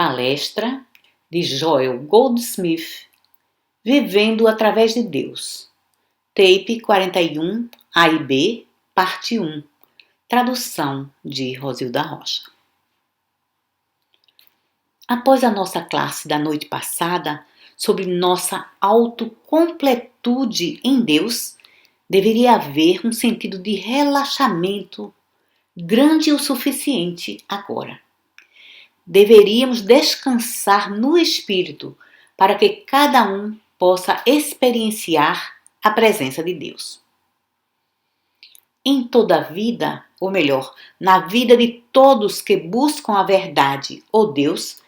palestra de Joel Goldsmith, Vivendo através de Deus, tape 41, A e B, parte 1, tradução de Rosilda Rocha. Após a nossa classe da noite passada sobre nossa autocompletude em Deus, deveria haver um sentido de relaxamento grande o suficiente agora. Deveríamos descansar no Espírito para que cada um possa experienciar a presença de Deus. Em toda a vida, ou melhor, na vida de todos que buscam a verdade ou Deus,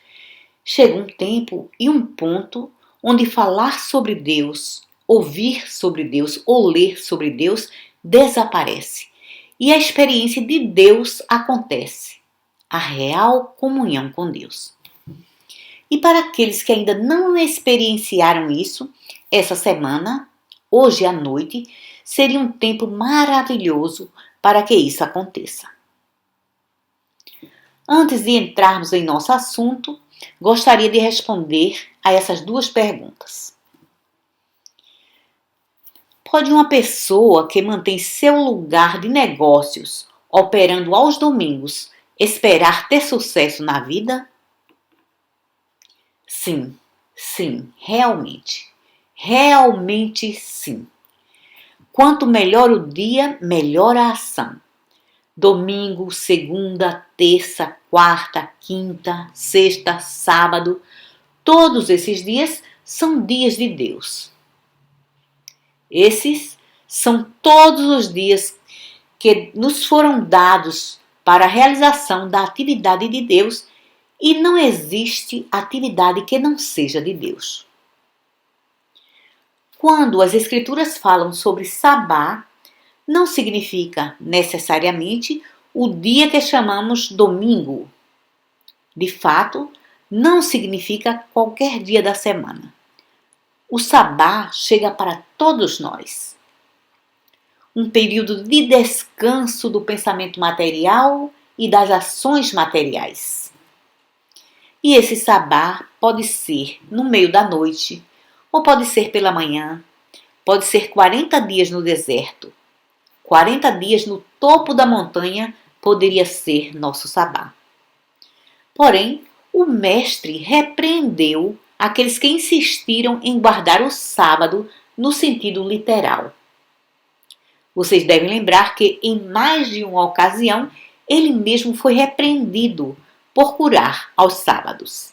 chega um tempo e um ponto onde falar sobre Deus, ouvir sobre Deus ou ler sobre Deus desaparece e a experiência de Deus acontece, a real comunhão com Deus. E para aqueles que ainda não experienciaram isso, essa semana, hoje à noite, seria um tempo maravilhoso para que isso aconteça. Antes de entrarmos em nosso assunto, gostaria de responder a essas duas perguntas. Pode uma pessoa que mantém seu lugar de negócios operando aos domingos esperar ter sucesso na vida? Sim, realmente. Realmente sim. Quanto melhor o dia, melhor a ação. Domingo, segunda, terça, quarta, quinta, sexta, sábado, todos esses dias são dias de Deus. Esses são todos os dias que nos foram dados para a realização da atividade de Deus e não existe atividade que não seja de Deus. Quando as Escrituras falam sobre Sabá, não significa necessariamente o dia que chamamos domingo. De fato, não significa qualquer dia da semana. O Sabá chega para todos nós. Um período de descanso do pensamento material e das ações materiais. E esse Sabá pode ser no meio da noite, ou pode ser pela manhã, pode ser 40 dias no deserto. 40 dias no topo da montanha poderia ser nosso Sabá. Porém, o mestre repreendeu aqueles que insistiram em guardar o sábado no sentido literal. Vocês devem lembrar que em mais de uma ocasião ele mesmo foi repreendido por curar aos sábados.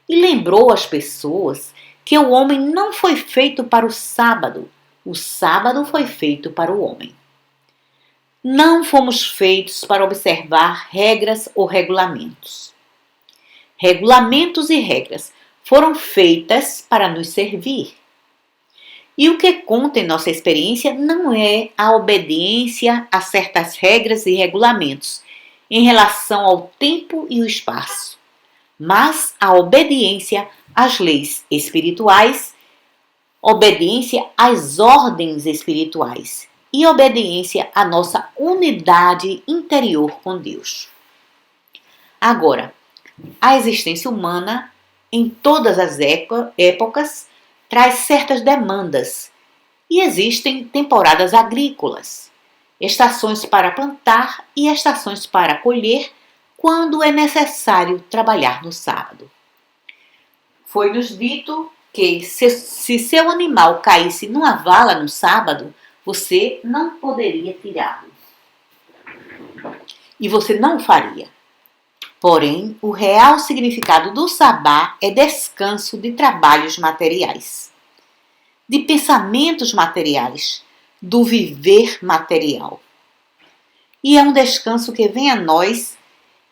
E lembrou às pessoas que o homem não foi feito para o sábado foi feito para o homem. Não fomos feitos para observar regras ou regulamentos. Regulamentos e regras foram feitas para nos servir. E o que conta em nossa experiência não é a obediência a certas regras e regulamentos em relação ao tempo e o espaço, mas a obediência às leis espirituais, obediência às ordens espirituais e obediência à nossa unidade interior com Deus. Agora, a existência humana, em todas as épocas, traz certas demandas e existem temporadas agrícolas, estações para plantar e estações para colher quando é necessário trabalhar no sábado. Foi-nos dito que se seu animal caísse numa vala no sábado, você não poderia tirá-lo. E você não faria. Porém, o real significado do Sabá é descanso de trabalhos materiais, de pensamentos materiais, do viver material. E é um descanso que vem a nós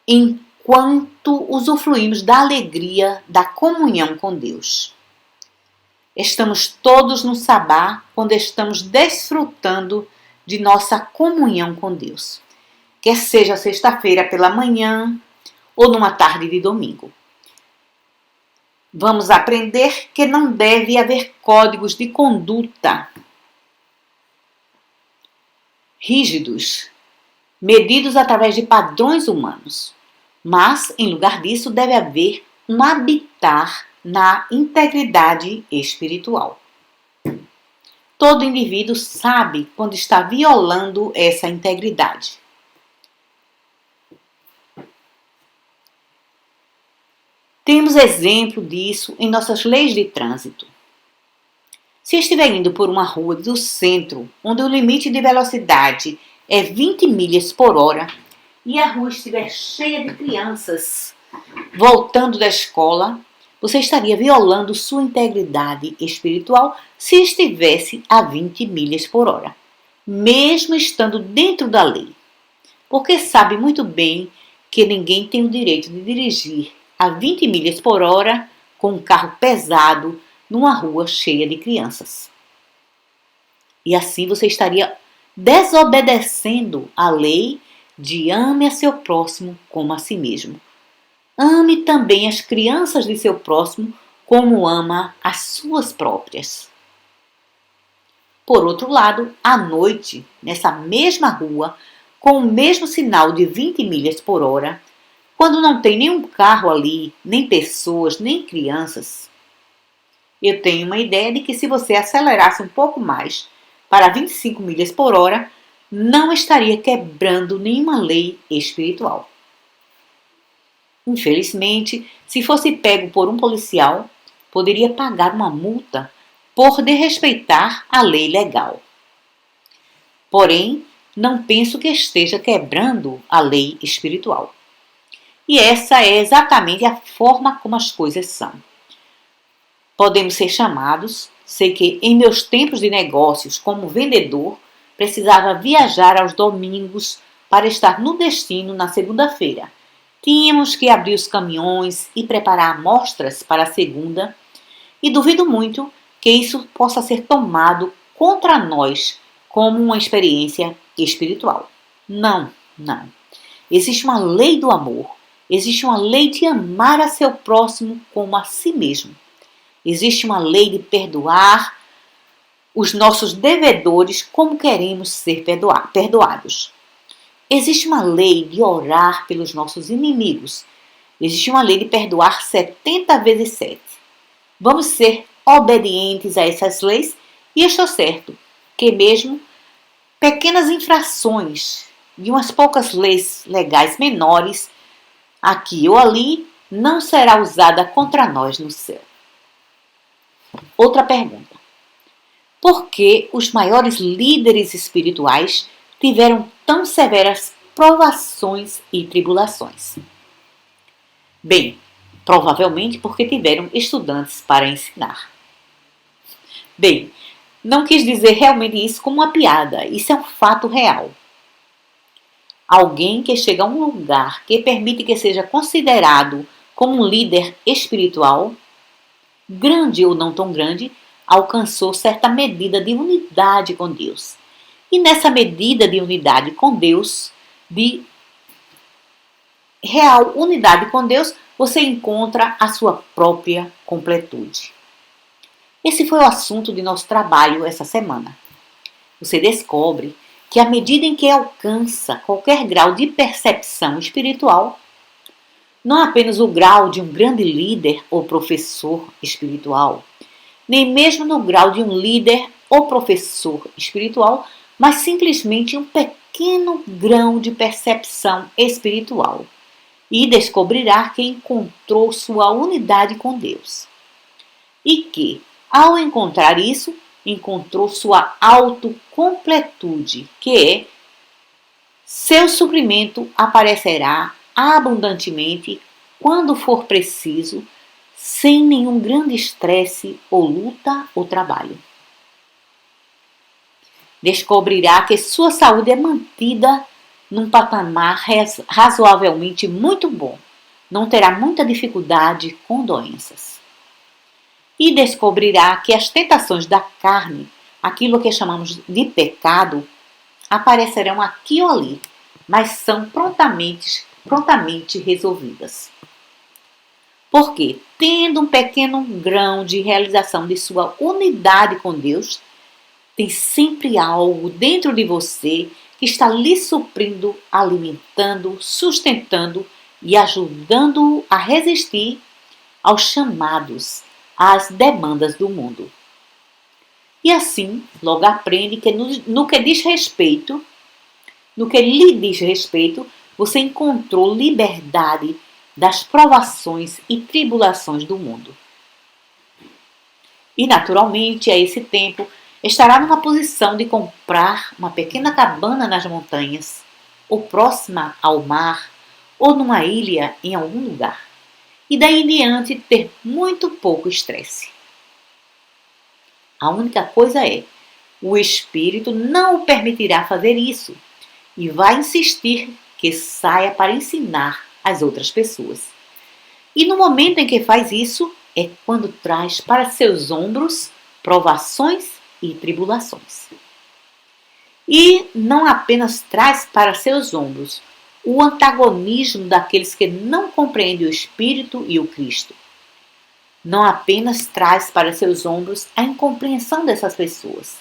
enquanto usufruímos da alegria da comunhão com Deus. Estamos todos no Sabá quando estamos desfrutando de nossa comunhão com Deus, quer seja sexta-feira pela manhã ou numa tarde de domingo. Vamos aprender que não deve haver códigos de conduta rígidos, medidos através de padrões humanos. Mas, em lugar disso, deve haver um habitar na integridade espiritual. Todo indivíduo sabe quando está violando essa integridade. Temos exemplo disso em nossas leis de trânsito. Se estiver indo por uma rua do centro, onde o limite de velocidade é 20 milhas por hora, e a rua estiver cheia de crianças voltando da escola, você estaria violando sua integridade espiritual se estivesse a 20 milhas por hora, mesmo estando dentro da lei. Porque sabe muito bem que ninguém tem o direito de dirigir a 20 milhas por hora com um carro pesado numa rua cheia de crianças. E assim você estaria desobedecendo a lei de ame a seu próximo como a si mesmo. Ame também as crianças de seu próximo como ama as suas próprias. Por outro lado, à noite, nessa mesma rua, com o mesmo sinal de 20 milhas por hora, quando não tem nenhum carro ali, nem pessoas, nem crianças, eu tenho uma ideia de que se você acelerasse um pouco mais para 25 milhas por hora, não estaria quebrando nenhuma lei espiritual. Infelizmente, se fosse pego por um policial, poderia pagar uma multa por desrespeitar a lei legal. Porém, não penso que esteja quebrando a lei espiritual. E essa é exatamente a forma como as coisas são. Podemos ser chamados, sei que em meus tempos de negócios como vendedor, precisava viajar aos domingos para estar no destino na segunda-feira. Tínhamos que abrir os caminhões e preparar amostras para a segunda, e duvido muito que isso possa ser tomado contra nós como uma experiência espiritual. Não, não. Existe uma lei do amor, existe uma lei de amar a seu próximo como a si mesmo. Existe uma lei de perdoar os nossos devedores como queremos ser perdoados. Existe uma lei de orar pelos nossos inimigos. Existe uma lei de perdoar 70 vezes 7. Vamos ser obedientes a essas leis e estou certo que mesmo pequenas infrações de umas poucas leis legais menores, aqui ou ali, não será usada contra nós no céu. Outra pergunta. Por que os maiores líderes espirituais tiveram tão severas provações e tribulações? Bem, provavelmente porque tiveram estudantes para ensinar. Bem, não quis dizer realmente isso como uma piada, isso é um fato real. Alguém que chega a um lugar que permite que seja considerado como um líder espiritual, grande ou não tão grande, alcançou certa medida de unidade com Deus. E nessa medida de unidade com Deus, de real unidade com Deus, você encontra a sua própria completude. Esse foi o assunto de nosso trabalho essa semana. Você descobre que à medida em que alcança qualquer grau de percepção espiritual, não apenas o grau de um grande líder ou professor espiritual, nem mesmo no grau de um líder ou professor espiritual, mas simplesmente um pequeno grão de percepção espiritual, e descobrirá que encontrou sua unidade com Deus. E que, ao encontrar isso, encontrou sua autocompletude, que é seu suprimento aparecerá abundantemente quando for preciso, sem nenhum grande estresse ou luta ou trabalho. Descobrirá que sua saúde é mantida num patamar razoavelmente muito bom. Não terá muita dificuldade com doenças. E descobrirá que as tentações da carne, aquilo que chamamos de pecado, aparecerão aqui ou ali, mas são prontamente resolvidas. Porque, tendo um pequeno grão de realização de sua unidade com Deus, tem sempre algo dentro de você que está lhe suprindo, alimentando, sustentando e ajudando-o a resistir aos chamados, às demandas do mundo. E assim, logo aprende que no que diz respeito, no que lhe diz respeito, você encontrou liberdade das provações e tribulações do mundo. E naturalmente, a esse tempo, estará numa posição de comprar uma pequena cabana nas montanhas, ou próxima ao mar, ou numa ilha em algum lugar. E daí em diante ter muito pouco estresse. A única coisa é, o espírito não o permitirá fazer isso e vai insistir que saia para ensinar as outras pessoas. E no momento em que faz isso, é quando traz para seus ombros provações e tribulações. E não apenas traz para seus ombros o antagonismo daqueles que não compreendem o Espírito e o Cristo. Não apenas traz para seus ombros a incompreensão dessas pessoas,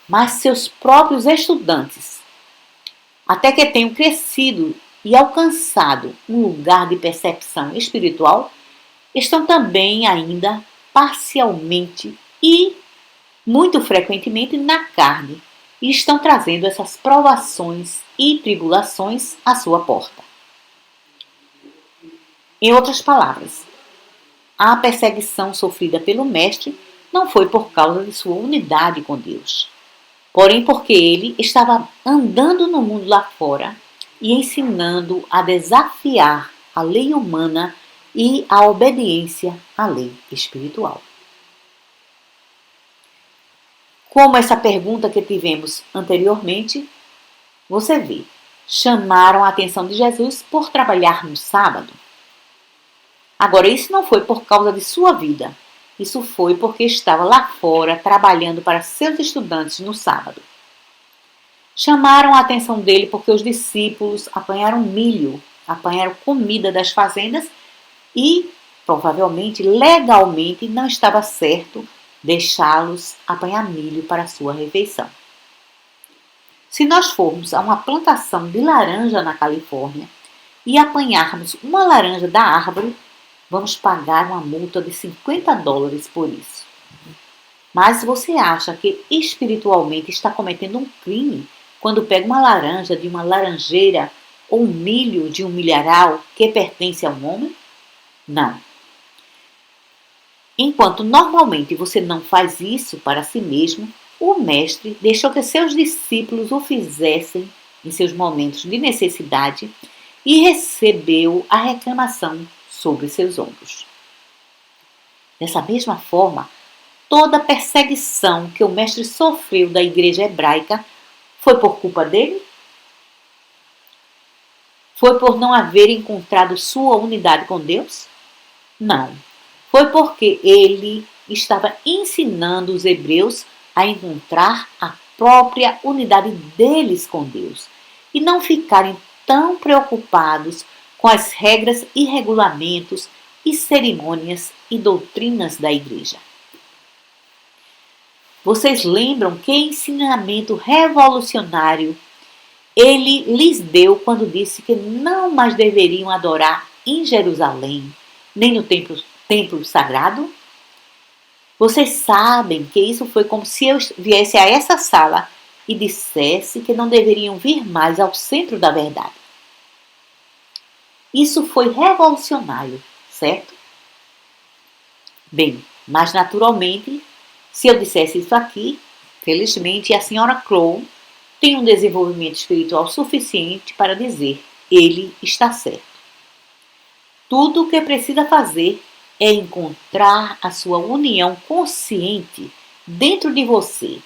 mas seus próprios estudantes, até que tenham crescido e alcançado um lugar de percepção espiritual, estão também ainda parcialmente e muito frequentemente na carne e estão trazendo essas provações e tribulações à sua porta. Em outras palavras, a perseguição sofrida pelo Mestre não foi por causa de sua unidade com Deus, porém porque ele estava andando no mundo lá fora e ensinando a desafiar a lei humana e a obediência à lei espiritual. Como essa pergunta que tivemos anteriormente, você vê, chamaram a atenção de Jesus por trabalhar no sábado. Agora, isso não foi por causa de sua vida. Isso foi porque estava lá fora trabalhando para seus estudantes no sábado. Chamaram a atenção dele porque os discípulos apanharam milho, apanharam comida das fazendas e, provavelmente, legalmente, não estava certo deixá-los apanhar milho para a sua refeição. Se nós formos a uma plantação de laranja na Califórnia e apanharmos uma laranja da árvore, vamos pagar uma multa de $50 por isso. Mas você acha que espiritualmente está cometendo um crime quando pega uma laranja de uma laranjeira ou um milho de um milharal que pertence a um homem? Não. Enquanto normalmente você não faz isso para si mesmo, o Mestre deixou que seus discípulos o fizessem em seus momentos de necessidade e recebeu a reclamação sobre seus ombros. Dessa mesma forma, toda a perseguição que o Mestre sofreu da igreja hebraica foi por culpa dele? Foi por não haver encontrado sua unidade com Deus? Não. Foi porque ele estava ensinando os hebreus a encontrar a própria unidade deles com Deus e não ficarem tão preocupados com as regras e regulamentos e cerimônias e doutrinas da igreja. Vocês lembram que ensinamento revolucionário ele lhes deu quando disse que não mais deveriam adorar em Jerusalém, nem no templo sagrado? Vocês sabem que isso foi como se eu viesse a essa sala e dissesse que não deveriam vir mais ao centro da verdade. Isso foi revolucionário, certo? Bem, mas naturalmente, se eu dissesse isso aqui, felizmente a senhora Crow tem um desenvolvimento espiritual suficiente para dizer: ele está certo. Tudo o que precisa fazer é encontrar a sua união consciente dentro de você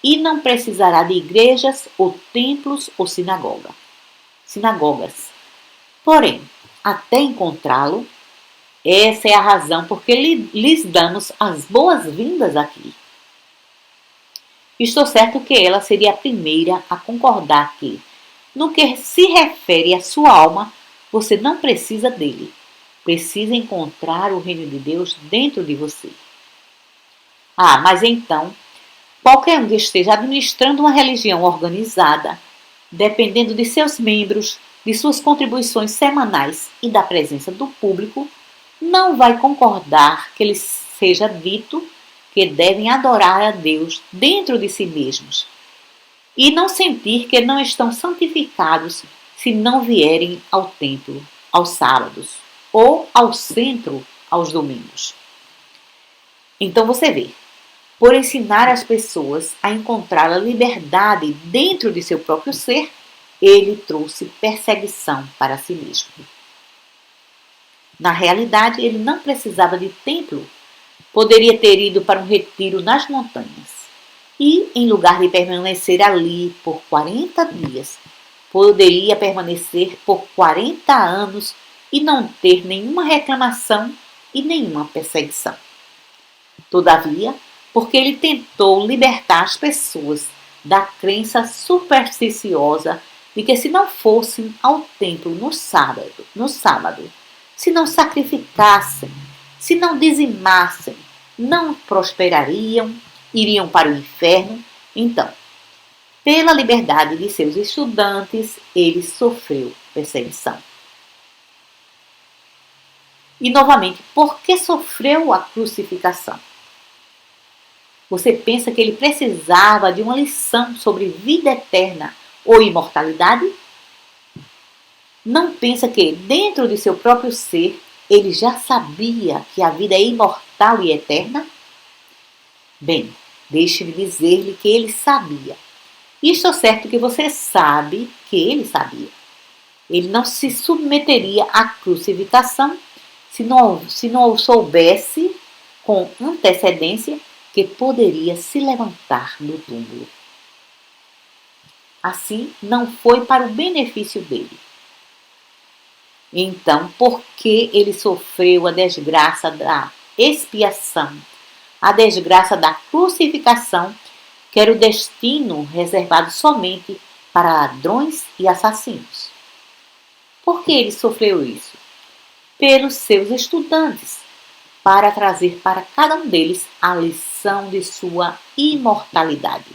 e não precisará de igrejas ou templos ou sinagogas. Porém, até encontrá-lo, essa é a razão por que lhes damos as boas-vindas aqui. Estou certo que ela seria a primeira a concordar que, no que se refere à sua alma, você não precisa dele. Precisa encontrar o reino de Deus dentro de você. Ah, mas então, qualquer um que esteja administrando uma religião organizada, dependendo de seus membros, de suas contribuições semanais e da presença do público, não vai concordar que lhes seja dito que devem adorar a Deus dentro de si mesmos e não sentir que não estão santificados se não vierem ao templo aos sábados ou ao centro aos domingos. Então você vê, por ensinar as pessoas a encontrar a liberdade dentro de seu próprio ser, ele trouxe perseguição para si mesmo. Na realidade, ele não precisava de templo, poderia ter ido para um retiro nas montanhas. E, em lugar de permanecer ali por 40 dias, poderia permanecer por 40 anos e não ter nenhuma reclamação e nenhuma perseguição. Todavia, porque ele tentou libertar as pessoas da crença supersticiosa de que se não fossem ao templo no sábado, se não sacrificassem, se não dizimassem, não prosperariam, iriam para o inferno. Então, pela liberdade de seus estudantes, ele sofreu perseguição. E, novamente, por que sofreu a crucificação? Você pensa que ele precisava de uma lição sobre vida eterna ou imortalidade? Não pensa que, dentro de seu próprio ser, ele já sabia que a vida é imortal e eterna? Bem, deixe-me dizer-lhe que ele sabia. E estou certo que você sabe que ele sabia. Ele não se submeteria à crucificação se não soubesse com antecedência que poderia se levantar do túmulo. Assim, não foi para o benefício dele. Então, por que ele sofreu a desgraça da expiação, a desgraça da crucificação, que era o destino reservado somente para ladrões e assassinos? Por que ele sofreu isso? Pelos seus estudantes, para trazer para cada um deles a lição de sua imortalidade.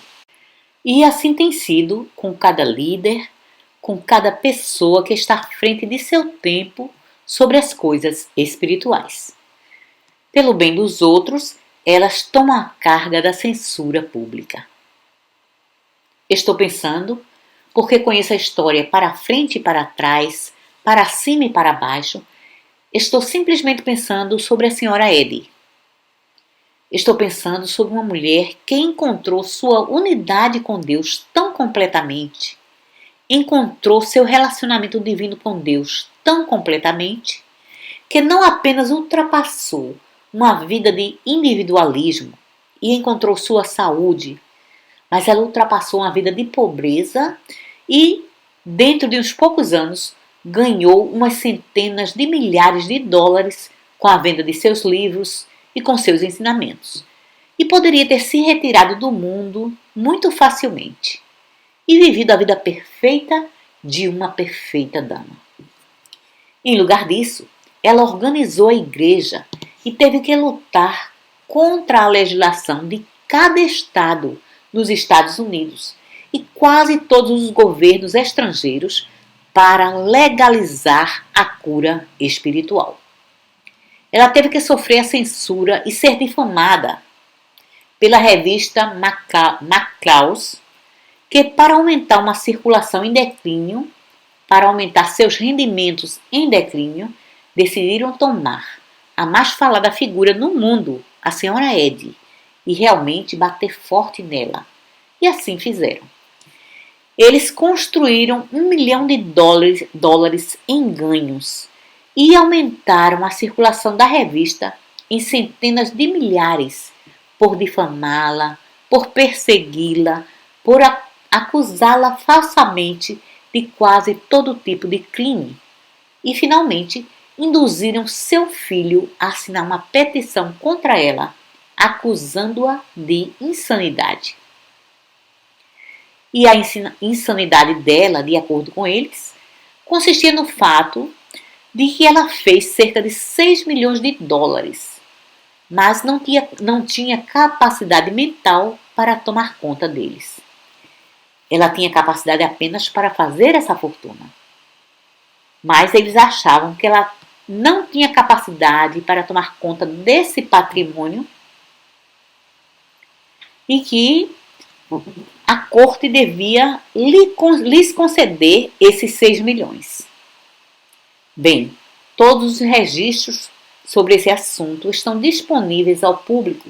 E assim tem sido com cada líder, com cada pessoa que está à frente de seu tempo sobre as coisas espirituais. Pelo bem dos outros, elas tomam a carga da censura pública. Estou pensando, porque conheço a história para frente e para trás, para cima e para baixo, estou simplesmente pensando sobre a senhora Eddy. Estou pensando sobre uma mulher que encontrou sua unidade com Deus tão completamente, encontrou seu relacionamento divino com Deus tão completamente, que não apenas ultrapassou uma vida de individualismo e encontrou sua saúde, mas ela ultrapassou uma vida de pobreza e, dentro de uns poucos anos, ganhou umas centenas de milhares de dólares com a venda de seus livros e com seus ensinamentos. E poderia ter se retirado do mundo muito facilmente e vivido a vida perfeita de uma perfeita dama. Em lugar disso, ela organizou a igreja e teve que lutar contra a legislação de cada estado nos Estados Unidos e quase todos os governos estrangeiros para legalizar a cura espiritual. Ela teve que sofrer a censura e ser difamada pela revista McClellan, que para aumentar uma circulação em declínio, para aumentar seus rendimentos em declínio, decidiram tomar a mais falada figura no mundo, a senhora Eddy, e realmente bater forte nela. E assim fizeram. Eles construíram $1 milhão em ganhos e aumentaram a circulação da revista em centenas de milhares por difamá-la, por persegui-la, por acusá-la falsamente de quase todo tipo de crime. E, finalmente, induziram seu filho a assinar uma petição contra ela, acusando-a de insanidade. E a insanidade dela, de acordo com eles, consistia no fato de que ela fez cerca de $6 milhões, mas não tinha capacidade mental para tomar conta deles. Ela tinha capacidade apenas para fazer essa fortuna. mas eles achavam que ela não tinha capacidade para tomar conta desse patrimônio e que a corte devia lhes conceder esses 6 milhões. Bem, todos os registros sobre esse assunto estão disponíveis ao público.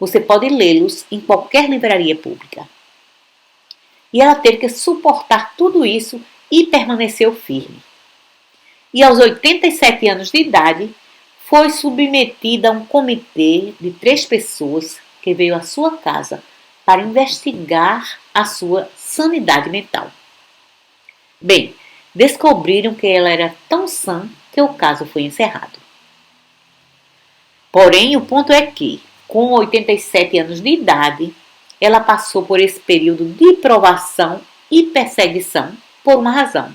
Você pode lê-los em qualquer livraria pública. E ela teve que suportar tudo isso e permaneceu firme. E aos 87 anos de idade, foi submetida a um comitê de 3 pessoas que veio à sua casa para investigar a sua sanidade mental. Bem, descobriram que ela era tão sã que o caso foi encerrado. Porém, o ponto é que, com 87 anos de idade, ela passou por esse período de provação e perseguição por uma razão.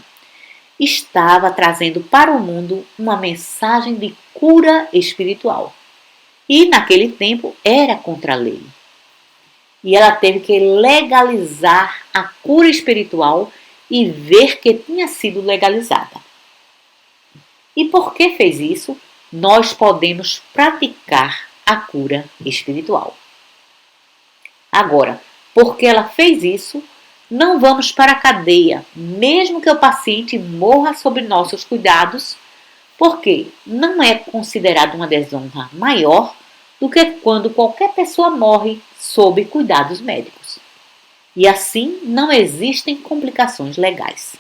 Estava trazendo para o mundo uma mensagem de cura espiritual. E naquele tempo era contra a lei. E ela teve que legalizar a cura espiritual e ver que tinha sido legalizada. E por que fez isso? Nós podemos praticar a cura espiritual. Agora, porque ela fez isso, não vamos para a cadeia, mesmo que o paciente morra sob nossos cuidados, porque não é considerado uma desonra maior do que quando qualquer pessoa morre sob cuidados médicos. E assim não existem complicações legais.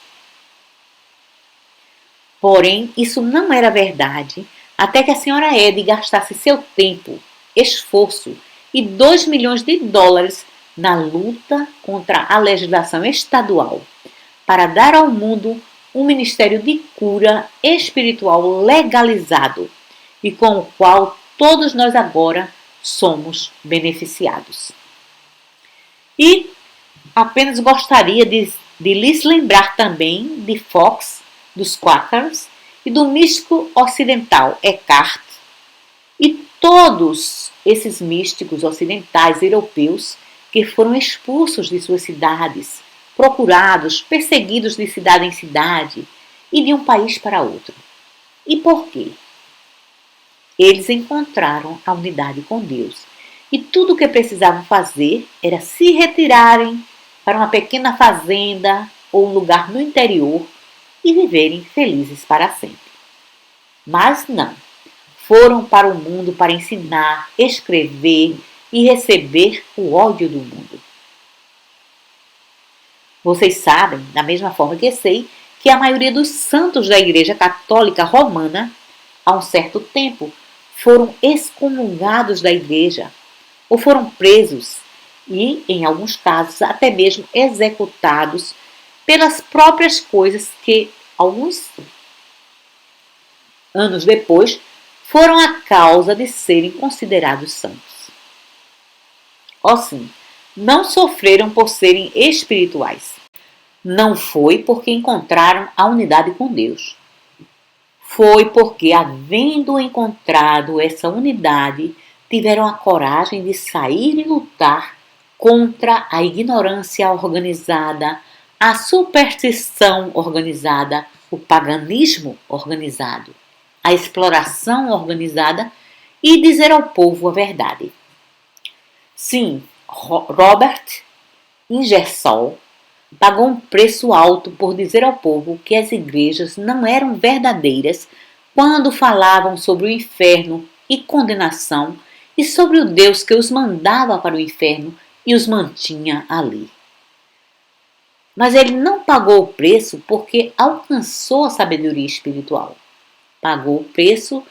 Porém, isso não era verdade até que a senhora Ed gastasse seu tempo, esforço e 2 milhões de dólares na luta contra a legislação estadual para dar ao mundo um ministério de cura espiritual legalizado e com o qual todos nós agora somos beneficiados. E apenas gostaria de lhes lembrar também de Fox, dos Quakers e do místico ocidental Eckhart e todos esses místicos ocidentais europeus que foram expulsos de suas cidades, procurados, perseguidos de cidade em cidade e de um país para outro. E por quê? Eles encontraram a unidade com Deus e tudo o que precisavam fazer era se retirarem para uma pequena fazenda ou um lugar no interior e viverem felizes para sempre. Mas não. Foram para o mundo para ensinar, escrever e receber o ódio do mundo. Vocês sabem, da mesma forma que sei, que a maioria dos santos da Igreja Católica Romana, há um certo tempo, foram excomungados da Igreja ou foram presos e, em alguns casos, até mesmo executados pelas próprias coisas que, alguns anos depois, foram a causa de serem considerados santos. Ó sim, não sofreram por serem espirituais. Não foi porque encontraram a unidade com Deus. Foi porque, havendo encontrado essa unidade, tiveram a coragem de sair e lutar contra a ignorância organizada, a superstição organizada, o paganismo organizado, a exploração organizada e dizer ao povo a verdade. Sim, Robert Ingersoll pagou um preço alto por dizer ao povo que as igrejas não eram verdadeiras quando falavam sobre o inferno e condenação e sobre o Deus que os mandava para o inferno e os mantinha ali. Mas ele não pagou o preço porque alcançou a sabedoria espiritual. Pagou o preço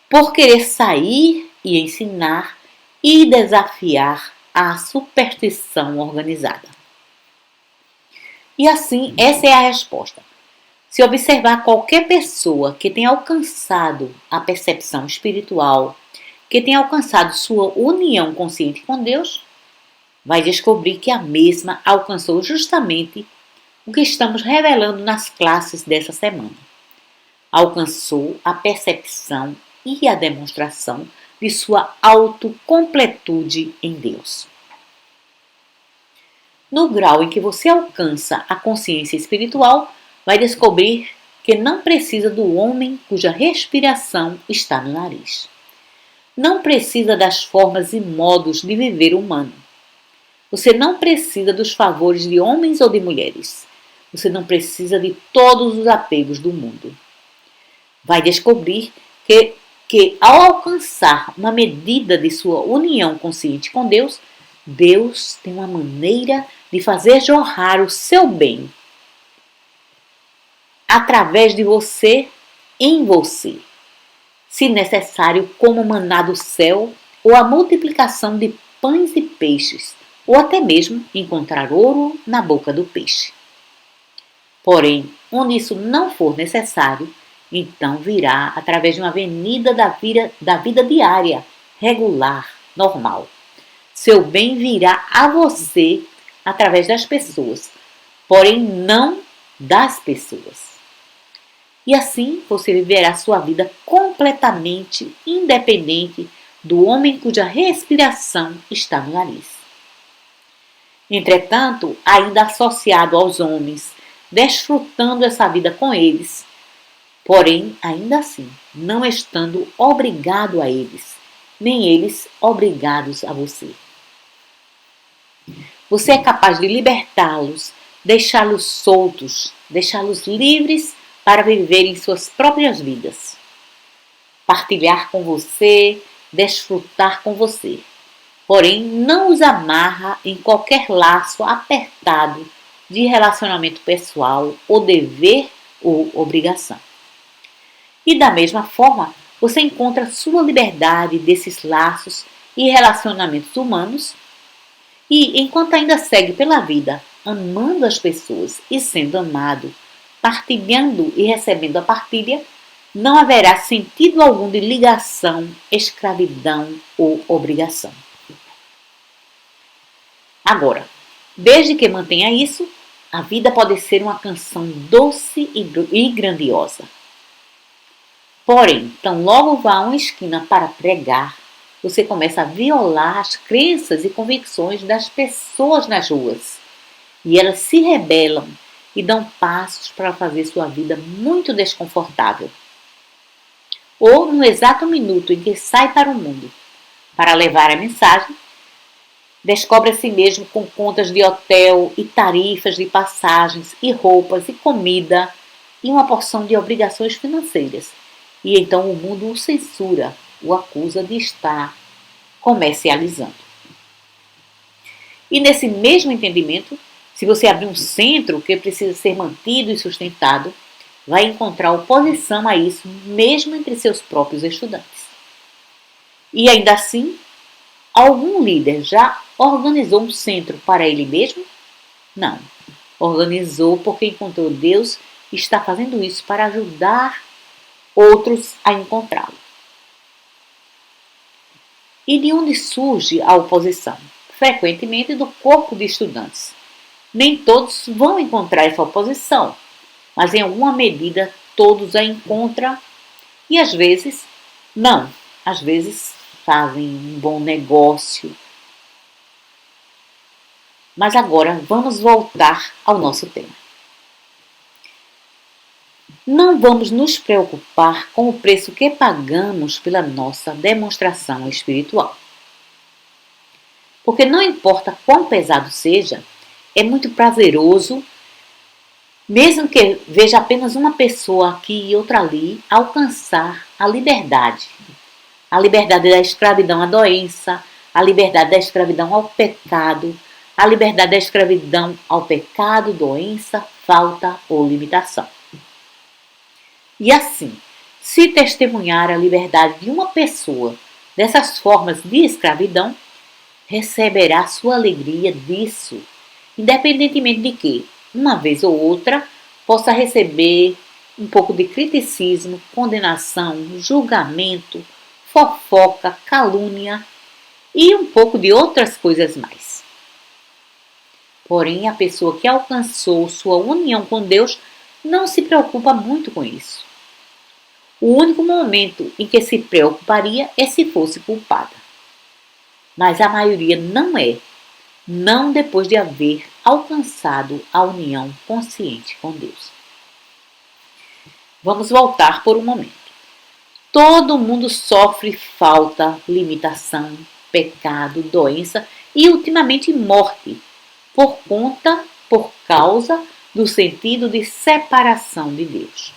por querer sair e ensinar e desafiar a superstição organizada. E assim, essa é a resposta. Se observar qualquer pessoa que tenha alcançado a percepção espiritual, que tenha alcançado sua união consciente com Deus, vai descobrir que a mesma alcançou justamente o que estamos revelando nas classes dessa semana. Alcançou a percepção e a demonstração de sua autocompletude em Deus. No grau em que você alcança a consciência espiritual, vai descobrir porque não precisa do homem cuja respiração está no nariz. Não precisa das formas e modos de viver humano. Você não precisa dos favores de homens ou de mulheres. Você não precisa de todos os apegos do mundo. Vai descobrir que ao alcançar uma medida de sua união consciente com Deus, Deus tem uma maneira de fazer jorrar o seu bem através de você, em você. Se necessário, como maná do céu, ou a multiplicação de pães e peixes, ou até mesmo encontrar ouro na boca do peixe. Porém, onde isso não for necessário, então virá através de uma avenida da vida diária, regular, normal. Seu bem virá a você através das pessoas, porém não das pessoas. E assim você viverá sua vida completamente independente do homem cuja respiração está no nariz. Entretanto, ainda associado aos homens, desfrutando essa vida com eles, porém, ainda assim, não estando obrigado a eles, nem eles obrigados a você. Você é capaz de libertá-los, deixá-los soltos, deixá-los livres para viverem suas próprias vidas. Partilhar com você, desfrutar com você. Porém, não os amarra em qualquer laço apertado de relacionamento pessoal, ou dever ou obrigação. E da mesma forma, você encontra sua liberdade desses laços e relacionamentos humanos, e enquanto ainda segue pela vida, amando as pessoas e sendo amado, partilhando e recebendo a partilha, não haverá sentido algum de ligação, escravidão ou obrigação. Agora, desde que mantenha isso, a vida pode ser uma canção doce e grandiosa. Porém, tão logo vá a uma esquina para pregar, você começa a violar as crenças e convicções das pessoas nas ruas. E elas se rebelam e dão passos para fazer sua vida muito desconfortável. Ou no exato minuto em que sai para o mundo para levar a mensagem, descobre a si mesmo com contas de hotel e tarifas de passagens e roupas e comida e uma porção de obrigações financeiras. E então o mundo o censura, o acusa de estar comercializando. E nesse mesmo entendimento, se você abrir um centro que precisa ser mantido e sustentado, vai encontrar oposição a isso mesmo entre seus próprios estudantes. E ainda assim, algum líder já organizou um centro para ele mesmo? Não. Organizou porque encontrou Deus e está fazendo isso para ajudar outros a encontrá-lo. E de onde surge a oposição? Frequentemente do corpo de estudantes. Nem todos vão encontrar essa oposição, mas em alguma medida todos a encontram e às vezes não. Às vezes fazem um bom negócio. Mas agora vamos voltar ao nosso tema. Não vamos nos preocupar com o preço que pagamos pela nossa demonstração espiritual. Porque não importa quão pesado seja, é muito prazeroso, mesmo que veja apenas uma pessoa aqui e outra ali, alcançar a liberdade. A liberdade da escravidão à doença, a liberdade da escravidão ao pecado, a liberdade da escravidão ao pecado, doença, falta ou limitação. E assim, se testemunhar a liberdade de uma pessoa dessas formas de escravidão, receberá sua alegria disso, independentemente de que, uma vez ou outra, possa receber um pouco de criticismo, condenação, julgamento, fofoca, calúnia e um pouco de outras coisas mais. Porém, a pessoa que alcançou sua união com Deus não se preocupa muito com isso. O único momento em que se preocuparia é se fosse culpada. Mas a maioria não é, não depois de haver alcançado a união consciente com Deus. Vamos voltar por um momento. Todo mundo sofre falta, limitação, pecado, doença e, ultimamente, morte, por causa do sentido de separação de Deus.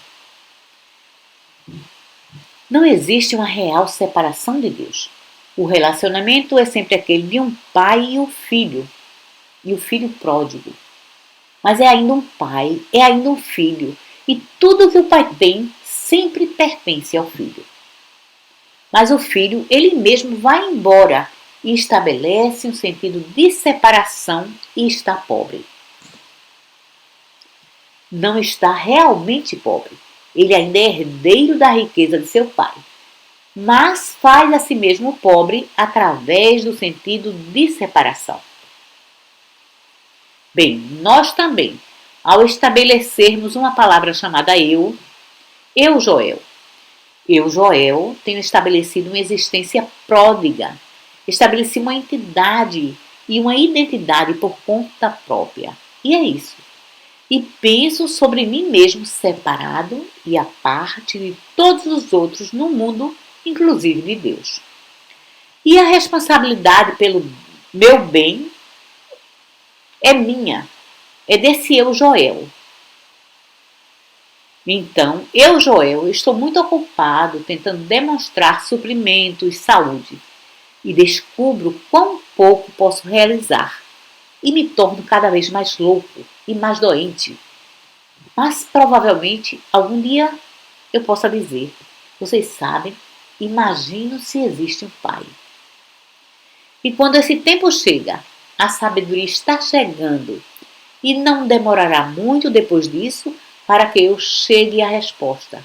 Não existe uma real separação de Deus. O relacionamento é sempre aquele de um pai e o filho pródigo. Mas é ainda um pai, é ainda um filho, e tudo que o pai tem sempre pertence ao filho. Mas o filho, ele mesmo vai embora e estabelece um sentido de separação e está pobre. Não está realmente pobre. Ele ainda é herdeiro da riqueza de seu pai, mas faz a si mesmo pobre através do sentido de separação. Bem, nós também, ao estabelecermos uma palavra chamada eu, Joel, tenho estabelecido uma existência pródiga, estabeleci uma entidade e uma identidade por conta própria. E é isso. E penso sobre mim mesmo separado e à parte de todos os outros no mundo, inclusive de Deus. E a responsabilidade pelo meu bem é minha, é desse eu, Joel. Então, eu, Joel, estou muito ocupado tentando demonstrar suprimento e saúde e descubro quão pouco posso realizar e me torno cada vez mais louco e mais doente. Mas provavelmente algum dia eu possa dizer: vocês sabem, imagino se existe um pai. E quando esse tempo chega, a sabedoria está chegando e não demorará muito depois disso para que eu chegue à resposta.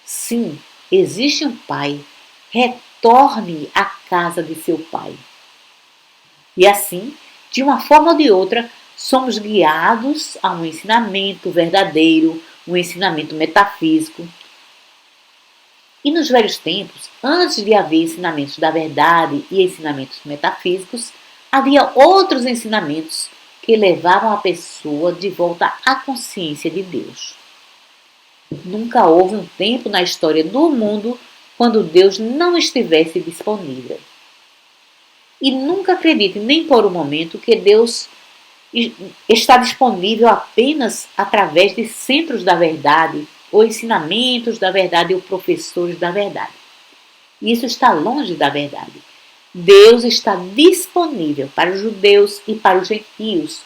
Sim, existe um pai. Retorne à casa de seu pai. E assim, de uma forma ou de outra, somos guiados a um ensinamento verdadeiro, um ensinamento metafísico. E nos velhos tempos, antes de haver ensinamentos da verdade e ensinamentos metafísicos, havia outros ensinamentos que levavam a pessoa de volta à consciência de Deus. Nunca houve um tempo na história do mundo quando Deus não estivesse disponível. E nunca acredite nem por um momento que Deus está disponível apenas através de centros da verdade, ou ensinamentos da verdade, ou professores da verdade. Isso está longe da verdade. Deus está disponível para os judeus e para os gentios,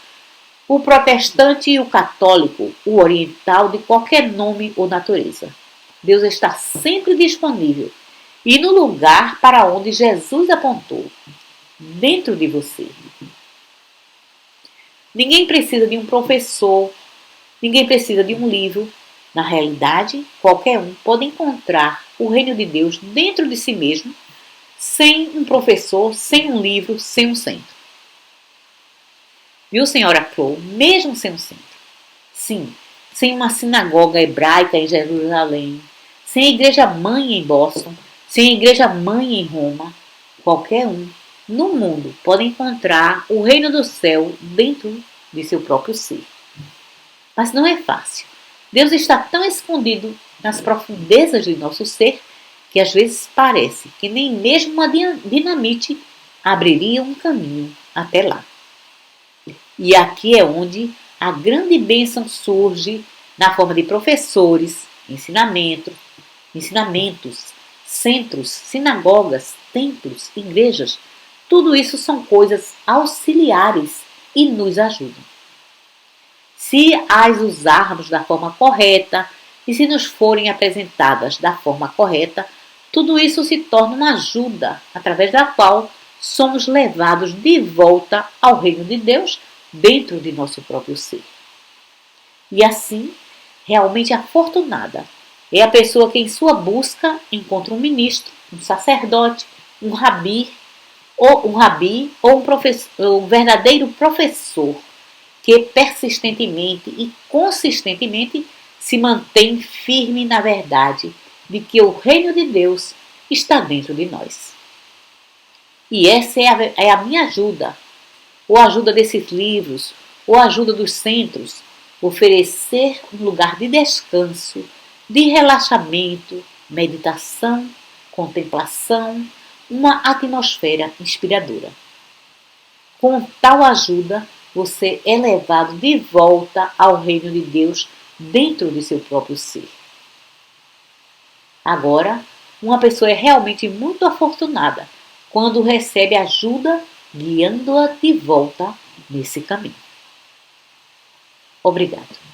o protestante e o católico, o oriental de qualquer nome ou natureza. Deus está sempre disponível e no lugar para onde Jesus apontou, dentro de você. Ninguém precisa de um professor, ninguém precisa de um livro. Na realidade, qualquer um pode encontrar o reino de Deus dentro de si mesmo, sem um professor, sem um livro, sem um centro. Viu, senhora Crow? Mesmo sem um centro. Sim, sem uma sinagoga hebraica em Jerusalém, sem a igreja mãe em Boston, sem a igreja mãe em Roma, qualquer um no mundo pode encontrar o reino do céu dentro de seu próprio ser. Mas não é fácil. Deus está tão escondido nas profundezas de nosso ser que às vezes parece que nem mesmo uma dinamite abriria um caminho até lá. E aqui é onde a grande bênção surge na forma de professores, ensinamentos, centros, sinagogas, templos, igrejas. Tudo isso são coisas auxiliares e nos ajudam. Se as usarmos da forma correta e se nos forem apresentadas da forma correta, tudo isso se torna uma ajuda através da qual somos levados de volta ao reino de Deus dentro de nosso próprio ser. E assim, realmente afortunada é a pessoa que em sua busca encontra um ministro, um sacerdote, um rabi ou um verdadeiro professor que persistentemente e consistentemente se mantém firme na verdade de que o reino de Deus está dentro de nós. E essa é a minha ajuda, ou a ajuda desses livros, ou a ajuda dos centros, oferecer um lugar de descanso, de relaxamento, meditação, contemplação, uma atmosfera inspiradora. Com tal ajuda, você é levado de volta ao reino de Deus dentro de seu próprio ser. Agora, uma pessoa é realmente muito afortunada quando recebe ajuda guiando-a de volta nesse caminho. Obrigado.